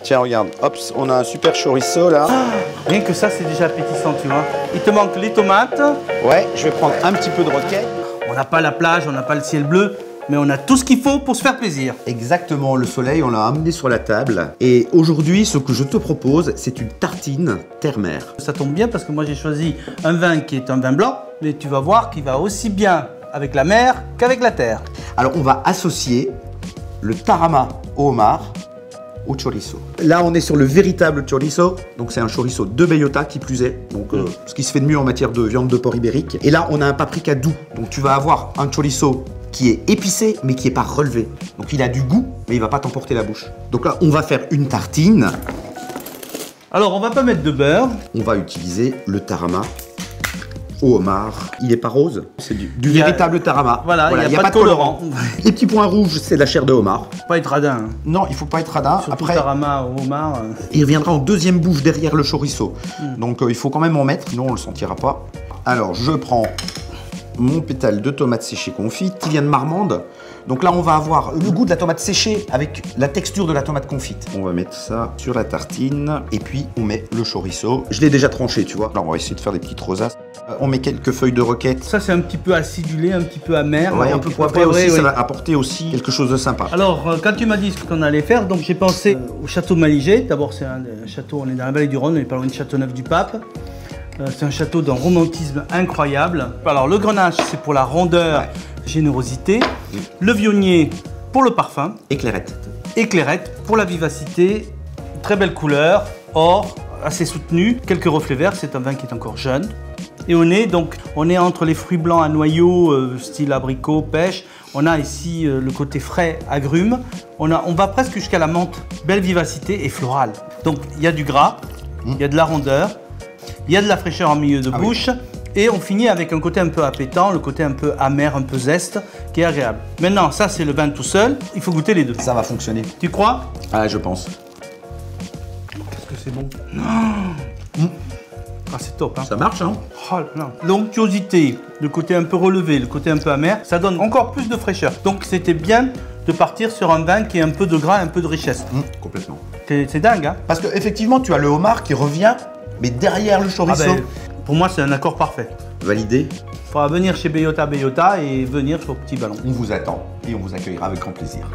Tiens, regarde, hop, on a un super chorizo là. Rien que ça, c'est déjà appétissant, tu vois. Il te manque les tomates. Ouais, je vais prendre un petit peu de roquette. On n'a pas la plage, on n'a pas le ciel bleu, mais on a tout ce qu'il faut pour se faire plaisir. Exactement, le soleil, on l'a amené sur la table. Et aujourd'hui, ce que je te propose, c'est une tartine terre-mer. Ça tombe bien parce que moi, j'ai choisi un vin qui est un vin blanc, mais tu vas voir qu'il va aussi bien avec la mer qu'avec la terre. Alors, on va associer le tarama au homard au chorizo. Là, on est sur le véritable chorizo. Donc, c'est un chorizo de bellota qui plus est. Donc, ce qui se fait de mieux en matière de viande de porc ibérique. Et là, on a un paprika doux. Donc, tu vas avoir un chorizo qui est épicé, mais qui n'est pas relevé. Donc, il a du goût, mais il ne va pas t'emporter la bouche. Donc là, on va faire une tartine. Alors, on va pas mettre de beurre. On va utiliser le tarama au homard. Il n'est pas rose, c'est du véritable tarama. Voilà, il n'y a pas de colorant. Les petits points rouges, c'est la chair de homard. Pas être radin. Hein. Non, il ne faut pas être radin. Surtout après, tarama au homard. il reviendra en deuxième bouche derrière le chorizo. Donc il faut quand même en mettre, sinon on ne le sentira pas. Alors je prends mon pétale de tomate séchée confite qui vient de Marmande. Donc là, on va avoir le goût de la tomate séchée avec la texture de la tomate confite. On va mettre ça sur la tartine et puis on met le chorizo. Je l'ai déjà tranché, tu vois. Là, on va essayer de faire des petites rosaces. On met quelques feuilles de roquette. Ça, c'est un petit peu acidulé, un petit peu amer. Ouais, un peu poivré aussi, ça va apporter aussi quelque chose de sympa. Alors, quand tu m'as dit ce qu'on allait faire, donc j'ai pensé au château Maligé. D'abord, c'est un château, on est dans la vallée du Rhône, on est pas loin de Châteauneuf-du-Pape. C'est un château d'un romantisme incroyable. Alors, le grenache, c'est pour la rondeur, générosité. Le vionnier, pour le parfum. Éclairette. Éclairette, pour la vivacité. Très belle couleur, or, assez soutenu. Quelques reflets verts, c'est un vin qui est encore jeune. Et on est entre les fruits blancs à noyaux, style abricot, pêche. On a ici le côté frais, agrumes. On va presque jusqu'à la menthe. Belle vivacité et florale. Donc, il y a du gras, il y a de la rondeur. Il y a de la fraîcheur en milieu de bouche et on finit avec un côté un peu appétant, le côté un peu amer, un peu zeste, qui est agréable. Maintenant, ça c'est le vin tout seul, il faut goûter les deux. Ça va fonctionner. Tu crois? Ah, je pense. Qu'est-ce que c'est bon. Ah, c'est top, hein. Ça marche, hein? Oh, l'onctuosité, le côté un peu relevé, le côté un peu amer, ça donne encore plus de fraîcheur. Donc c'était bien de partir sur un vin qui est un peu de gras, un peu de richesse. Complètement. C'est dingue, hein? Parce qu'effectivement, tu as le homard qui revient, mais derrière le chorizo. Ah ben, pour moi, c'est un accord parfait. Validé. Il faudra venir chez Bellota et venir sur Petit Ballon. On vous attend et on vous accueillera avec grand plaisir.